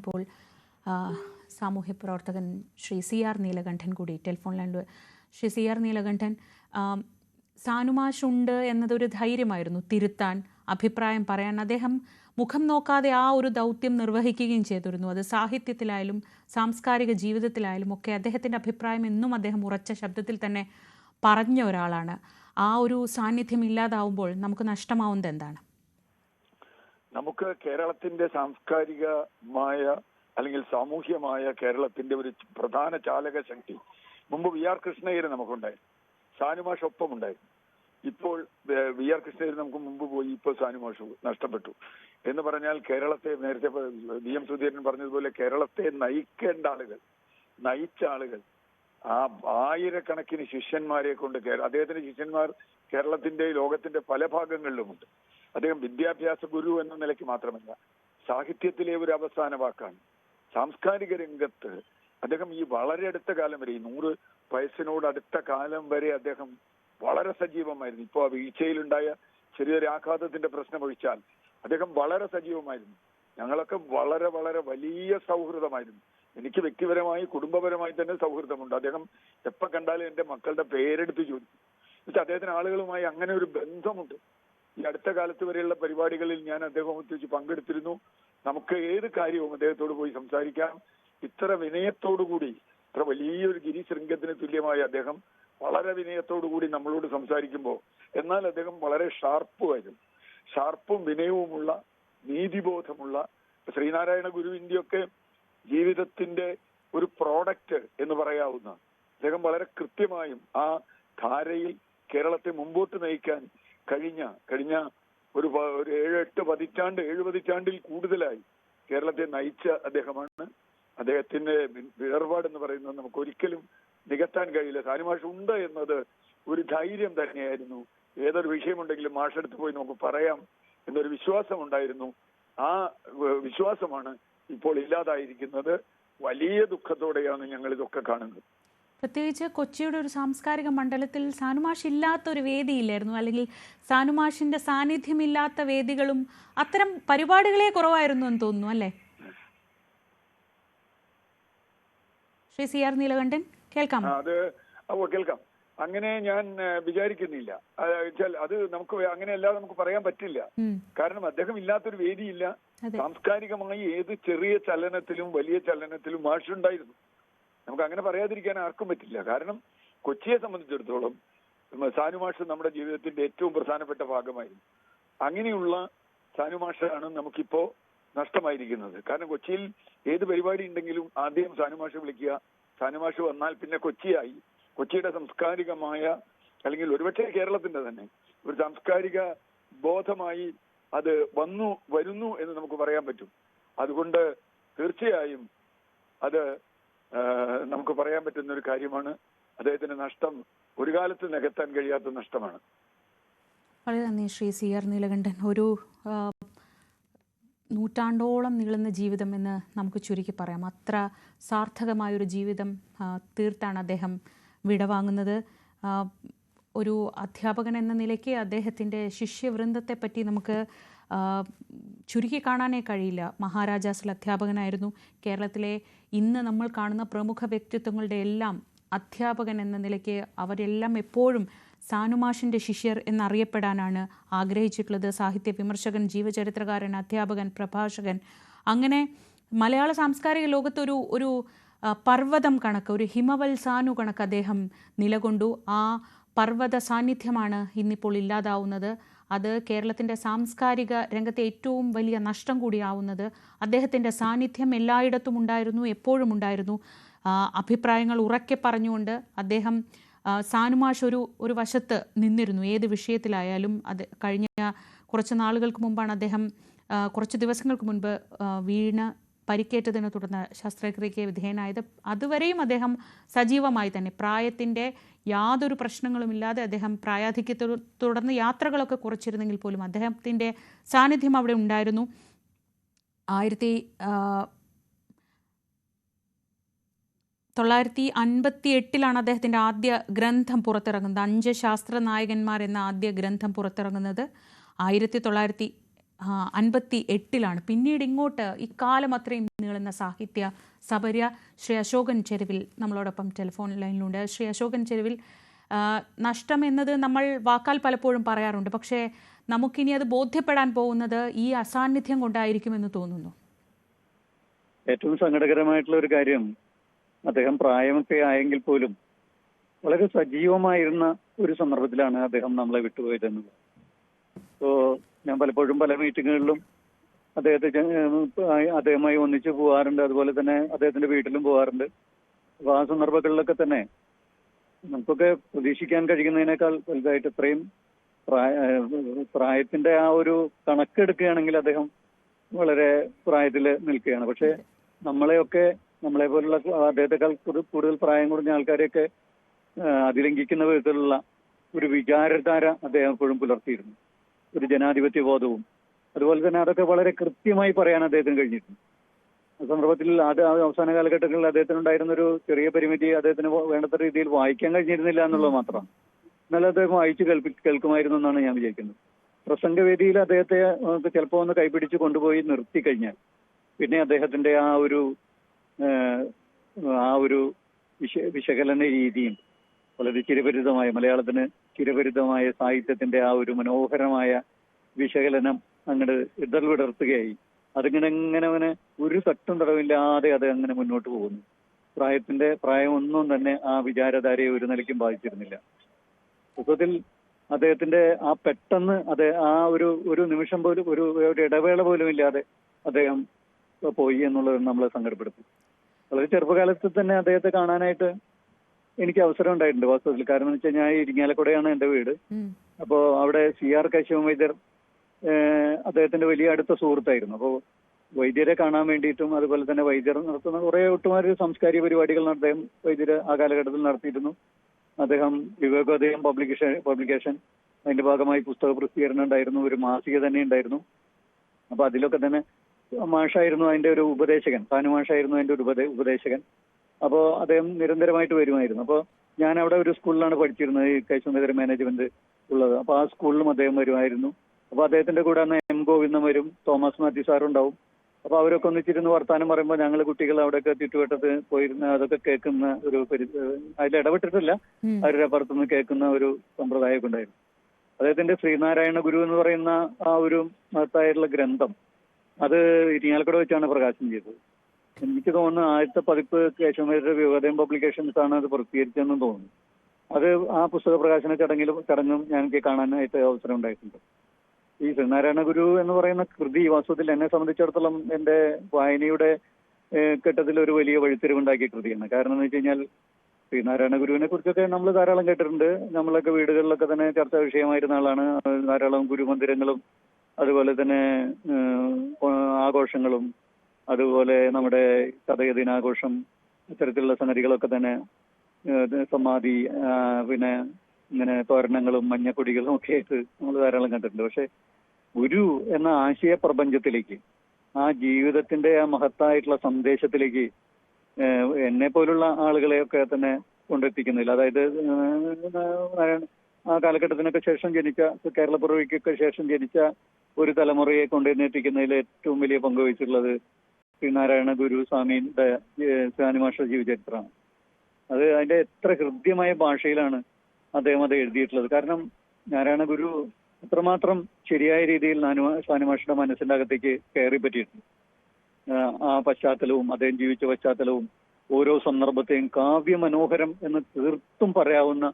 ഇപ്പോൾ സാമൂഹ്യ പ്രവർത്തകൻ ശ്രീ CR നീലകണ്ഠൻ കൂടി ടെലിഫോൺ ലൈനിൽ. ശ്രീ CR നീലകണ്ഠൻ, സാനുമാഷുണ്ട് എന്നതൊരു ധൈര്യമായിരുന്നു തിരുത്താൻ, അഭിപ്രായം പറയാൻ. അദ്ദേഹം മുഖം നോക്കാതെ ആ ഒരു ദൗത്യം നിർവഹിക്കുകയും ചെയ്തിരുന്നു. അത് സാഹിത്യത്തിലായാലും സാംസ്കാരിക ജീവിതത്തിലായാലും ഒക്കെ അദ്ദേഹത്തിൻ്റെ അഭിപ്രായം എന്നും അദ്ദേഹം ഉറച്ച ശബ്ദത്തിൽ തന്നെ പറഞ്ഞ ഒരാളാണ്. ആ ഒരു സാന്നിധ്യം ഇല്ലാതാവുമ്പോൾ നമുക്ക് നഷ്ടമാവുന്നത് എന്താണ്? നമുക്ക് കേരളത്തിന്റെ സാംസ്കാരികമായ അല്ലെങ്കിൽ സാമൂഹ്യമായ കേരളത്തിന്റെ ഒരു പ്രധാന ചാലക ശക്തി മുമ്പ് VR കൃഷ്ണയ്യർ നമുക്കുണ്ടായിരുന്നു, സാനുമാഷ് ഒപ്പം ഉണ്ടായിരുന്നു. ഇപ്പോൾ VR കൃഷ്ണയ്യർ നമുക്ക് മുമ്പ് പോയി, ഇപ്പോൾ സാനുമാഷ് നഷ്ടപ്പെട്ടു എന്ന് പറഞ്ഞാൽ കേരളത്തെ, നേരത്തെ VM സുധീരൻ പറഞ്ഞതുപോലെ, കേരളത്തെ നയിക്കേണ്ട ആളുകൾ, നയിച്ച ആളുകൾ, ആ ആയിരക്കണക്കിന് ശിഷ്യന്മാരെ കൊണ്ട്, അദ്ദേഹത്തിന്റെ ശിഷ്യന്മാർ കേരളത്തിന്റെ ലോകത്തിന്റെ പല ഭാഗങ്ങളിലുമുണ്ട്. അദ്ദേഹം വിദ്യാഭ്യാസ ഗുരു എന്ന നിലയ്ക്ക് മാത്രമല്ല, സാഹിത്യത്തിലെ ഒരു അവസാന വാക്കാണ്. സാംസ്കാരിക രംഗത്ത് അദ്ദേഹം ഈ വളരെ അടുത്ത കാലം വരെ, ഈ 100 വയസ്സിനോട് അടുത്ത കാലം വരെ അദ്ദേഹം വളരെ സജീവമായിരുന്നു. ഇപ്പോൾ ആ വീഴ്ചയിലുണ്ടായ ചെറിയൊരു ആഘാതത്തിന്റെ പ്രശ്നം ഒഴിച്ചാൽ അദ്ദേഹം വളരെ സജീവമായിരുന്നു. ഞങ്ങളൊക്കെ വളരെ വളരെ വലിയ സൗഹൃദമായിരുന്നു. എനിക്ക് വ്യക്തിപരമായി കുടുംബപരമായി തന്നെ സൗഹൃദമുണ്ട്. അദ്ദേഹം എപ്പോൾ കണ്ടാലും എൻ്റെ മക്കളുടെ പേരെടുത്ത് ചോദിക്കും. എന്നുവെച്ചാൽ അദ്ദേഹത്തിന് ആളുകളുമായി അങ്ങനെ ഒരു ബന്ധമുണ്ട്. ഈ അടുത്ത കാലത്ത് വരെയുള്ള പരിപാടികളിൽ ഞാൻ അദ്ദേഹത്തെ വെച്ച് പങ്കെടുത്തിരുന്നു. നമുക്ക് ഏത് കാര്യവും അദ്ദേഹത്തോട് പോയി സംസാരിക്കാം. ഇത്ര വിനയത്തോടുകൂടി, ഇത്ര വലിയൊരു ഗിരിശൃംഗത്തിന് തുല്യമായ അദ്ദേഹം വളരെ വിനയത്തോടുകൂടി നമ്മളോട് സംസാരിക്കുമ്പോൾ, എന്നാൽ അദ്ദേഹം വളരെ ഷാർപ്പുമായിരുന്നു. ഷാർപ്പും വിനയവുമുള്ള, നീതിബോധമുള്ള, ശ്രീനാരായണ ഗുരുവിൻ്റെയൊക്കെ ജീവിതത്തിന്റെ ഒരു പ്രോഡക്റ്റ് എന്ന് പറയാവുന്ന, അദ്ദേഹം വളരെ കൃത്യമായും ആ ധാരയിൽ കേരളത്തെ മുമ്പോട്ട് നയിക്കാൻ കഴിഞ്ഞ ഒരു 7 പതിറ്റാണ്ടിൽ കൂടുതലായി കേരളത്തെ നയിച്ച അദ്ദേഹമാണ്. അദ്ദേഹത്തിന്റെ വേർപാടെന്ന് പറയുന്നത് നമുക്ക് ഒരിക്കലും നികത്താൻ കഴിയില്ല. സാനുമാഷ് ഉണ്ട് എന്നത് ഒരു ധൈര്യം തന്നെയായിരുന്നു. ഏതൊരു വിഷയമുണ്ടെങ്കിലും മാഷെടുത്ത് പോയി നമുക്ക് പറയാം എന്നൊരു വിശ്വാസം ഉണ്ടായിരുന്നു. ആ വിശ്വാസമാണ് ഇപ്പോൾ ഇല്ലാതായിരിക്കുന്നത്. വലിയ ദുഃഖത്തോടെയാണ് ഞങ്ങൾ ഇതൊക്കെ കാണുന്നത്. പ്രത്യേകിച്ച് കൊച്ചിയുടെ ഒരു സാംസ്കാരിക മണ്ഡലത്തിൽ സാനുമാഷ് ഇല്ലാത്തൊരു വേദിയില്ലായിരുന്നു, അല്ലെങ്കിൽ സാനുമാഷിന്റെ സാന്നിധ്യമില്ലാത്ത വേദികളും അത്തരം പരിപാടികളെ കുറവായിരുന്നു എന്ന് തോന്നുന്നു, അല്ലേ? ശ്രീ CR നീലകണ്ഠൻ, കേൾക്കാം? കേൾക്കാം. അങ്ങനെ ഞാൻ വിചാരിക്കുന്നില്ല. അത് നമുക്ക് അങ്ങനെയല്ലാതെ നമുക്ക് പറയാൻ പറ്റില്ല. കാരണം അദ്ദേഹം ഇല്ലാത്തൊരു വേദിയില്ല. സാംസ്കാരികമായി ഏത് ചെറിയ ചലനത്തിലും വലിയ ചലനത്തിലും മാഷുണ്ടായിരുന്നു. നമുക്ക് അങ്ങനെ പറയാതിരിക്കാൻ ആർക്കും പറ്റില്ല. കാരണം കൊച്ചിയെ സംബന്ധിച്ചിടത്തോളം സാനുമാഷ് നമ്മുടെ ജീവിതത്തിന്റെ ഏറ്റവും പ്രധാനപ്പെട്ട ഭാഗമായിരുന്നു. അങ്ങനെയുള്ള സാനുമാഷാണ് നമുക്കിപ്പോ നഷ്ടമായിരിക്കുന്നത്. കാരണം കൊച്ചിയിൽ ഏത് പരിപാടി ഉണ്ടെങ്കിലും ആദ്യം സാനുമാഷ് വിളിക്കുക. സാനുമാഷ് വന്നാൽ പിന്നെ കൊച്ചിയായി. കൊച്ചിയുടെ സാംസ്കാരികമായ, അല്ലെങ്കിൽ ഒരുപക്ഷെ കേരളത്തിന്റെ തന്നെ ഒരു സാംസ്കാരിക ബോധമായി അത് വരുന്നു എന്ന് നമുക്ക് പറയാൻ പറ്റും. അതുകൊണ്ട് തീർച്ചയായും അത് നമുക്ക് പറയാൻ പറ്റുന്ന ഒരു കാര്യമാണ്. അദ്ദേഹത്തിന്റെ നഷ്ടം ഒരു കാലത്ത് നികത്താൻ കഴിയാത്ത നഷ്ടമാണ്. വളരെ നന്ദി ശ്രീ CR നീലകണ്ഠൻ. ഒരു നൂറ്റാണ്ടോളം നീളുന്ന ജീവിതം എന്ന് നമുക്ക് ചുരുക്കി പറയാം. അത്ര സാർത്ഥകമായൊരു ജീവിതം തീർത്താണ് അദ്ദേഹം വിടവാങ്ങുന്നത്. ഒരു അധ്യാപകൻ എന്ന നിലയ്ക്ക് അദ്ദേഹത്തിൻ്റെ ശിഷ്യവൃന്ദത്തെപ്പറ്റി നമുക്ക് ചുരുക്കി കാണാനേ കഴിയില്ല. മഹാരാജാസിൽ അധ്യാപകനായിരുന്നു. കേരളത്തിലെ ഇന്ന് നമ്മൾ കാണുന്ന പ്രമുഖ വ്യക്തിത്വങ്ങളുടെ എല്ലാം അധ്യാപകൻ എന്ന നിലയ്ക്ക് അവരെല്ലാം എപ്പോഴും സാനുമാഷിൻ്റെ ശിഷ്യർ എന്നറിയപ്പെടാനാണ് ആഗ്രഹിച്ചിട്ടുള്ളത്. സാഹിത്യ വിമർശകൻ, ജീവചരിത്രകാരൻ, അധ്യാപകൻ, പ്രഭാഷകൻ, അങ്ങനെ മലയാള സാംസ്കാരിക ലോകത്തൊരു ഒരു പർവ്വതം കണക്ക്, ഒരു ഹിമവത്സാനു കണക്ക് അദ്ദേഹം നിലകൊണ്ടു. ആ പർവ്വത സാന്നിധ്യമാണ് ഇന്നിപ്പോൾ ഇല്ലാതാവുന്നത്. അത് കേരളത്തിൻ്റെ സാംസ്കാരിക രംഗത്തെ ഏറ്റവും വലിയ നഷ്ടം കൂടിയാവുന്നത്. അദ്ദേഹത്തിൻ്റെ സാന്നിധ്യം എല്ലായിടത്തും ഉണ്ടായിരുന്നു, എപ്പോഴും ഉണ്ടായിരുന്നു. അഭിപ്രായങ്ങൾ ഉറക്കെ പറഞ്ഞുകൊണ്ട് അദ്ദേഹം, സാനുമാഷ് ഒരു വശത്ത് നിന്നിരുന്നു ഏത് വിഷയത്തിലായാലും. അത് കഴിഞ്ഞ കുറച്ച് നാളുകൾക്ക് മുമ്പാണ് അദ്ദേഹം, കുറച്ച് ദിവസങ്ങൾക്ക് മുൻപ് വീണ് പരിക്കേറ്റതിനെ തുടർന്ന് ശസ്ത്രക്രിയയ്ക്ക് വിധേയനായത്. അതുവരെയും അദ്ദേഹം സജീവമായി തന്നെ, പ്രായത്തിൻ്റെ യാതൊരു പ്രശ്നങ്ങളുമില്ലാതെ അദ്ദേഹം പ്രായാധിക്യത്തെ തുടർന്ന് യാത്രകളൊക്കെ കുറച്ചിരുന്നെങ്കിൽ പോലും അദ്ദേഹത്തിൻ്റെ സാന്നിധ്യം അവിടെ ഉണ്ടായിരുന്നു. 1958 അദ്ദേഹത്തിൻ്റെ ആദ്യ ഗ്രന്ഥം പുറത്തിറങ്ങുന്നത്. 5 ശാസ്ത്ര നായകന്മാർ എന്ന ആദ്യ ഗ്രന്ഥം പുറത്തിറങ്ങുന്നത് 1958 പിന്നീട് ഇങ്ങോട്ട് ഇക്കാലം അത്രയും നീളുന്ന സാഹിത്യ സബര്യ ശ്രീ അശോകൻ ചെരുവിൽ നമ്മളോടൊപ്പം ടെലിഫോൺ ലൈനിലുണ്ട്. ശ്രീ അശോകൻ ചെരുവിൽ, നഷ്ടം എന്നത് നമ്മൾ വാക്കാൽ പലപ്പോഴും പറയാറുണ്ട്, പക്ഷേ നമുക്കിനി അത് ബോധ്യപ്പെടാൻ പോകുന്നത് ഈ അസാന്നിധ്യം കൊണ്ടായിരിക്കുമെന്ന് തോന്നുന്നു. ഏറ്റവും സങ്കടകരമായിട്ടുള്ള ഒരു കാര്യം, അദ്ദേഹം പ്രായമൊക്കെ ആയെങ്കിൽ പോലും വളരെ സജീവമായിരുന്ന ഒരു സന്ദർഭത്തിലാണ് അദ്ദേഹം നമ്മളെ വിട്ടുപോയതെന്നത്. ഇപ്പോൾ ഞാൻ പലപ്പോഴും പല മീറ്റിങ്ങുകളിലും അദ്ദേഹവുമായി ഒന്നിച്ച് പോകാറുണ്ട്, അതുപോലെ തന്നെ അദ്ദേഹത്തിന്റെ വീട്ടിലും പോകാറുണ്ട്. അപ്പോൾ ആ സന്ദർഭങ്ങളിലൊക്കെ തന്നെ നമുക്കൊക്കെ പ്രതീക്ഷിക്കാൻ കഴിയുന്നതിനേക്കാൾ വലുതായിട്ട് ഇത്രയും പ്രായത്തിന്റെ ആ ഒരു കണക്കെടുക്കുകയാണെങ്കിൽ അദ്ദേഹം വളരെ പ്രായത്തിൽ നിൽക്കുകയാണ്. പക്ഷെ നമ്മളെ പോലുള്ള അദ്ദേഹത്തെക്കാൾ കൂടുതൽ പ്രായം കുറഞ്ഞ ആൾക്കാരെയൊക്കെ അതിലംഘിക്കുന്ന വിധത്തിലുള്ള ഒരു വിചാരധാര അദ്ദേഹം എപ്പോഴും പുലർത്തിയിരുന്നു. ഒരു ജനാധിപത്യ ബോധവും അതുപോലെ തന്നെ അതൊക്കെ വളരെ കൃത്യമായി പറയാൻ അദ്ദേഹത്തിന് കഴിഞ്ഞിട്ടുണ്ട്. ആ സന്ദർഭത്തിൽ അവസാന കാലഘട്ടങ്ങളിൽ അദ്ദേഹത്തിനുണ്ടായിരുന്ന ഒരു ചെറിയ പരിമിതി അദ്ദേഹത്തിന് വേണ്ടത്ര രീതിയിൽ വായിക്കാൻ കഴിഞ്ഞിരുന്നില്ല എന്നുള്ളത് മാത്രമാണ്. എന്നാലും അദ്ദേഹം വായിച്ച് കേൾക്കുമായിരുന്നു എന്നാണ് ഞാൻ വിചാരിക്കുന്നത്. പ്രസംഗവേദിയിൽ അദ്ദേഹത്തെ ചിലപ്പോൾ ഒന്ന് കൈപിടിച്ച് കൊണ്ടുപോയി നിർത്തി കഴിഞ്ഞാൽ പിന്നെ അദ്ദേഹത്തിന്റെ ആ ഒരു വിശകലന രീതിയും വളരെ ചിരപരിതമായ, മലയാളത്തിന് ചിരപരിതമായ സാഹിത്യത്തിന്റെ ആ ഒരു മനോഹരമായ വിശകലനം അങ്ങോട്ട് ഇടർവിടർത്തുകയായി. അതിങ്ങനെ അവന് ഒരു തട്ടും തടവില്ലാതെ അത് അങ്ങനെ മുന്നോട്ട് പോകുന്നു. പ്രായമൊന്നും തന്നെ ആ വിചാരധാരയെ ഒരു നിലയ്ക്കും ബാധിച്ചിരുന്നില്ല. മൊത്തത്തിൽ അദ്ദേഹത്തിന്റെ ആ പെട്ടെന്ന് ആ ഒരു നിമിഷം പോലും ഒരു ഇടവേള പോലും ഇല്ലാതെ അദ്ദേഹം പോയി എന്നുള്ളത് നമ്മളെ സങ്കടപ്പെടുത്തും. വളരെ ചെറുപ്പകാലത്ത് തന്നെ അദ്ദേഹത്തെ കാണാനായിട്ട് എനിക്ക് അവസരം ഉണ്ടായിട്ടുണ്ട് വാസ്തവത്തിൽ. കാരണം എന്ന് വെച്ച് കഴിഞ്ഞാൽ ഇരിങ്ങാലക്കുടയാണ് എന്റെ വീട്. അപ്പോൾ അവിടെ CR കേശവൻ വൈദ്യർ അദ്ദേഹത്തിന്റെ വലിയ അടുത്ത സുഹൃത്തായിരുന്നു. അപ്പോൾ വൈദ്യരെ കാണാൻ വേണ്ടിയിട്ടും അതുപോലെ തന്നെ വൈദ്യർ നടത്തുന്ന ഒട്ടുമാറി സാംസ്കാരിക പരിപാടികൾ അദ്ദേഹം വൈദ്യര് ആ കാലഘട്ടത്തിൽ നടത്തിയിരുന്നു. അദ്ദേഹം വിവേകോദയം പബ്ലിക്കേഷൻ അതിന്റെ ഭാഗമായി പുസ്തക പ്രസിദ്ധീകരണം ഉണ്ടായിരുന്നു, ഒരു മാസിക തന്നെ ഉണ്ടായിരുന്നു. അപ്പൊ അതിലൊക്കെ തന്നെ മാഷായിരുന്നു അതിന്റെ ഒരു ഉപദേശകൻ, സാനുമാഷായിരുന്നു അതിന്റെ ഒരു ഉപദേശകൻ. അപ്പോൾ അദ്ദേഹം നിരന്തരമായിട്ട് വരുമായിരുന്നു. അപ്പോൾ ഞാൻ അവിടെ ഒരു സ്കൂളിലാണ് പഠിച്ചിരുന്നത്, ഈ കേശവനഗര മാനേജ്മെന്റ് ഉള്ളത്. അപ്പോൾ ആ സ്കൂളിലും അദ്ദേഹം വരുമായിരുന്നു. അപ്പോൾ അദ്ദേഹത്തിന്റെ കൂടെ അന്ന് M. ഗോവിന്ദൻ വരും, തോമസ് മാത്യു സാറും ഉണ്ടാവും. അപ്പോൾ അവരൊക്കെ ഒന്നിച്ചിരുന്ന് വർത്താനം പറയുമ്പോൾ ഞങ്ങൾ കുട്ടികൾ അവിടെയൊക്കെ ചുറ്റുവട്ടത്ത് പോയിരുന്ന അതൊക്കെ കേൾക്കുന്ന ഒരു അതിൽ ഇടപെട്ടിട്ടില്ല, അവരുടെ പുറത്തുനിന്ന് കേൾക്കുന്ന ഒരു സമ്പ്രദായമൊക്കെ ഉണ്ടായിരുന്നു. അദ്ദേഹത്തിന്റെ ശ്രീനാരായണ ഗുരു എന്ന് പറയുന്ന ആ ഒരു മഹത്തായിട്ടുള്ള ഗ്രന്ഥം അത് ഇരിങ്ങാലക്കുട വെച്ചാണ് പ്രകാശനം ചെയ്തത്. എനിക്ക് തോന്നുന്നു ആദ്യത്തെ പതിപ്പ് കേശവമേരുടെ വിവേകോദയം പബ്ലിക്കേഷൻസ് ആണ് അത് പ്രസിദ്ധീകരിച്ചതെന്ന് തോന്നുന്നു. അത് ആ പുസ്തക പ്രകാശന ചടങ്ങും ഞങ്ങൾക്ക് കാണാനായിട്ട് അവസരം ഉണ്ടായിട്ടുണ്ട്. ഈ ശ്രീനാരായണ ഗുരു എന്ന് പറയുന്ന കൃതി വാസ്തവത്തിൽ എന്നെ സംബന്ധിച്ചിടത്തോളം എന്റെ വായനയുടെ ഘട്ടത്തിൽ ഒരു വലിയ വഴിത്തിരിവുണ്ടാക്കിയ കൃതിയാണ്. കാരണം എന്ന് വെച്ച് കഴിഞ്ഞാൽ ശ്രീനാരായണ ഗുരുവിനെ കുറിച്ചൊക്കെ നമ്മൾ ധാരാളം കേട്ടിട്ടുണ്ട്. നമ്മളൊക്കെ വീടുകളിലൊക്കെ തന്നെ ചർച്ചാ വിഷയമായിരുന്ന ആളാണ്. ധാരാളം ഗുരുമന്ദിരങ്ങളും അതുപോലെ തന്നെ ആഘോഷങ്ങളും അതുപോലെ നമ്മുടെ ചതയ ദിനാഘോഷം ഇത്തരത്തിലുള്ള സംഗതികളൊക്കെ തന്നെ സമാധി പിന്നെ ഇങ്ങനെ തോരണങ്ങളും മഞ്ഞക്കൊടികളും ഒക്കെ ആയിട്ട് നമ്മൾ ധാരാളം കണ്ടിട്ടുണ്ട്. പക്ഷെ ഗുരു എന്ന ആശയ പ്രപഞ്ചത്തിലേക്ക്, ആ ജീവിതത്തിന്റെ ആ മഹത്തായിട്ടുള്ള സന്ദേശത്തിലേക്ക് എന്നെ പോലുള്ള ആളുകളെയൊക്കെ തന്നെ കൊണ്ടെത്തിക്കുന്നില്ല. അതായത് ആ കാലഘട്ടത്തിനൊക്കെ ശേഷം ജനിച്ച, കേരളപ്പിറവിക്കൊക്കെ ശേഷം ജനിച്ച ഒരു തലമുറയെ കൊണ്ടുവന്നെത്തിക്കുന്നതിൽ ഏറ്റവും വലിയ പങ്ക് വഹിച്ചിട്ടുള്ളത് ശ്രീനാരായണ ഗുരു സ്വാമിയുടെ സാനുമാഷ ജീവചരിത്രമാണ്. അത് അതിന്റെ എത്ര ഹൃദ്യമായ ഭാഷയിലാണ് അദ്ദേഹം അത് എഴുതിയിട്ടുള്ളത്. കാരണം നാരായണ ഗുരു അത്രമാത്രം ശരിയായ രീതിയിൽ സാനുമാഷയുടെ മനസ്സിന്റെ അകത്തേക്ക് കയറി പറ്റിയിട്ടുണ്ട്. ആ പശ്ചാത്തലവും അദ്ദേഹം ജീവിച്ച പശ്ചാത്തലവും ഓരോ സന്ദർഭത്തെയും കാവ്യമനോഹരം എന്ന് തീർത്തും പറയാവുന്ന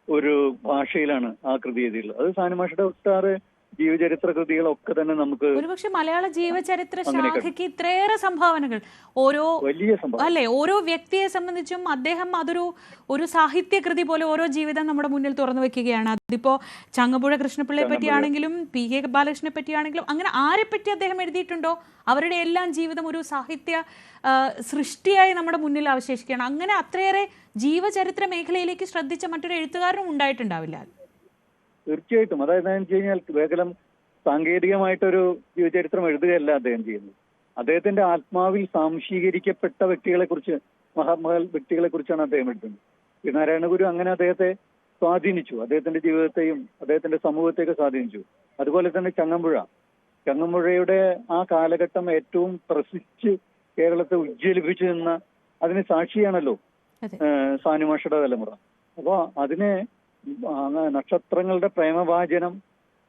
ഒരു ഭാഷയിലാണ് ആ കൃതി എഴുതിയിട്ടുള്ളത്. അത് സാനുമാഷയുടെ ഒട്ടാറ് ജീവചരിത്ര കൃതികളൊക്കെ തന്നെ നമുക്ക് ഒരുപക്ഷെ മലയാള ജീവചരിത്ര ശാഖയ്ക്ക് ഇത്രയേറെ സംഭാവനകൾ ഓരോ വ്യക്തിയെ സംബന്ധിച്ചും അദ്ദേഹം ഒരു സാഹിത്യകൃതി പോലെ ഓരോ ജീവിതം നമ്മുടെ മുന്നിൽ തുറന്നു വെക്കുകയാണ്. അതിപ്പോ ചങ്ങമ്പുഴ കൃഷ്ണപിള്ളയെ പറ്റിയാണെങ്കിലും PK ബാലകൃഷ്ണനെ പറ്റിയാണെങ്കിലും അങ്ങനെ ആരെപ്പറ്റി അദ്ദേഹം എഴുതിയിട്ടുണ്ടോ അവരുടെ എല്ലാം ജീവിതം ഒരു സാഹിത്യ സൃഷ്ടിയായി നമ്മുടെ മുന്നിൽ അവശേഷിക്കുകയാണ്. അങ്ങനെ അത്രയേറെ ജീവചരിത്ര മേഖലയിലേക്ക് ശ്രദ്ധിച്ച മറ്റൊരു എഴുത്തുകാരനും ഉണ്ടായിട്ടുണ്ടാവില്ല. തീർച്ചയായിട്ടും. അതായത് എന്ന് വെച്ച് കഴിഞ്ഞാൽ കേവലം സാങ്കേതികമായിട്ടൊരു ജീവചരിത്രം എഴുതുകയല്ല അദ്ദേഹം ചെയ്യുന്നത്. അദ്ദേഹത്തിന്റെ ആത്മാവിൽ സാംശീകരിക്കപ്പെട്ട മഹാമഹൽ വ്യക്തികളെ കുറിച്ചാണ് അദ്ദേഹം എഴുതുന്നത്. ശ്രീനാരായണ ഗുരു അങ്ങനെ അദ്ദേഹത്തെ സ്വാധീനിച്ചു, അദ്ദേഹത്തിന്റെ ജീവിതത്തെയും അദ്ദേഹത്തിന്റെ സമൂഹത്തെയൊക്കെ സ്വാധീനിച്ചു. അതുപോലെ തന്നെ ചങ്ങമ്പുഴ ചങ്ങമ്പുഴയുടെ ആ കാലഘട്ടം ഏറ്റവും പ്രസിച്ച് കേരളത്തെ ഉജ്ജ്വലിപ്പിച്ചു നിന്ന അതിന് സാക്ഷിയാണല്ലോ അതെ. സാനുമാഷയുടെ തലമുറ. അപ്പൊ അതിനെ നക്ഷത്രങ്ങളുടെ പ്രേമഭാജനം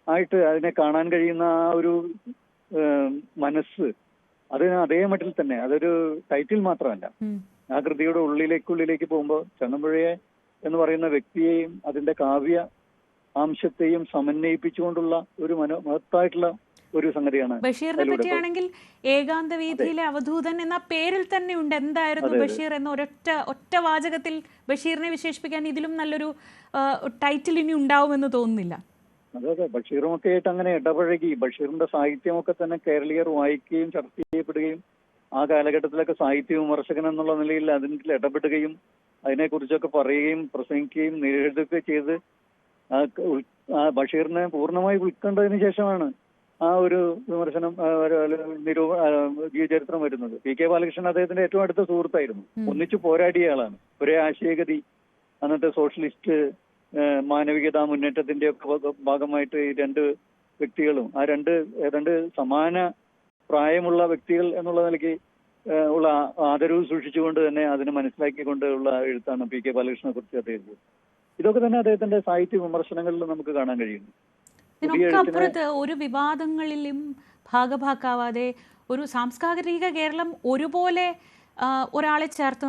ആയിട്ട് അതിനെ കാണാൻ കഴിയുന്ന ആ ഒരു മനസ്സ്, അതിന് അതേ മട്ടിൽ തന്നെ അതൊരു ടൈറ്റിൽ മാത്രമല്ല, ആ കൃതിയുടെ ഉള്ളിലേക്ക് പോകുമ്പോൾ ചങ്ങമ്പുഴയെ എന്ന് പറയുന്ന വ്യക്തിയെയും അതിന്റെ കാവ്യ അംശത്തെയും സമന്വയിപ്പിച്ചുകൊണ്ടുള്ള ഒരു മഹത്തായിട്ടുള്ള ഒരു സംഗതിയാണ്. ബഷീറിനെ പറ്റിയാണെങ്കിൽ ഏകാന്ത വീഥിയിലെ അവധൂതൻ എന്ന പേരിൽ തന്നെ ഉണ്ട് എന്തായിരുന്നു ബഷീർ എന്ന ഒറ്റ വാചകത്തിൽ ബഷീറിനെ വിശേഷിപ്പിക്കാൻ ഇതിലും നല്ലൊരു ടൈറ്റിൽ ഇനി ഉണ്ടാവുമെന്ന് തോന്നുന്നില്ല. അതെ, ബഷീറുമൊക്കെ ആയിട്ട് അങ്ങനെ ഇടപഴകി ബഷീറിന്റെ സാഹിത്യമൊക്കെ തന്നെ കേരളീയർ വായിക്കുകയും ചർച്ച ചെയ്യപ്പെടുകയും ആ കാലഘട്ടത്തിലൊക്കെ സാഹിത്യ വിമർശകൻ എന്നുള്ള നിലയിൽ അതിൽ ഇടപെടുകയും അതിനെക്കുറിച്ചൊക്കെ പറയുകയും പ്രസംഗിക്കുകയും നേരിടുകയൊക്കെ ചെയ്ത് ബഷീറിനെ പൂർണ്ണമായി ഉൾക്കൊണ്ടതിന് ശേഷമാണ് ആ ഒരു വിമർശനം ജീവചരിത്രം വരുന്നത്. PK ബാലകൃഷ്ണൻ അദ്ദേഹത്തിന്റെ ഏറ്റവും അടുത്ത സുഹൃത്തായിരുന്നു. ഒന്നിച്ചു പോരാടിയ ആളാണ്. ഒരേ ആശയഗതി, അന്നത്തെ സോഷ്യലിസ്റ്റ് മാനവികതാ മുന്നേറ്റത്തിന്റെ ഒക്കെ ഭാഗമായിട്ട് ഈ രണ്ട് വ്യക്തികളും ആ രണ്ട് സമാന പ്രായമുള്ള വ്യക്തികൾ എന്നുള്ള നിലയ്ക്ക് ഉള്ള ആദരവ് സൂക്ഷിച്ചുകൊണ്ട് തന്നെ അതിനെ മനസ്സിലാക്കിക്കൊണ്ട് ഉള്ള എഴുത്താണ് PK ബാലകൃഷ്ണനെ കുറിച്ച് അദ്ദേഹം. ഇതൊക്കെ തന്നെ അദ്ദേഹത്തിന്റെ സാഹിത്യ വിമർശനങ്ങളിൽ നമുക്ക് കാണാൻ കഴിയുന്നു. ഇതിനൊക്കെ അപ്പുറത്ത് ഒരു വിവാദങ്ങളിലും ഭാഗഭാക്കാവാതെ ഒരു സാംസ്കാരിക കേരളം ഒരുപോലെ ഒരാളെ ചേർത്ത്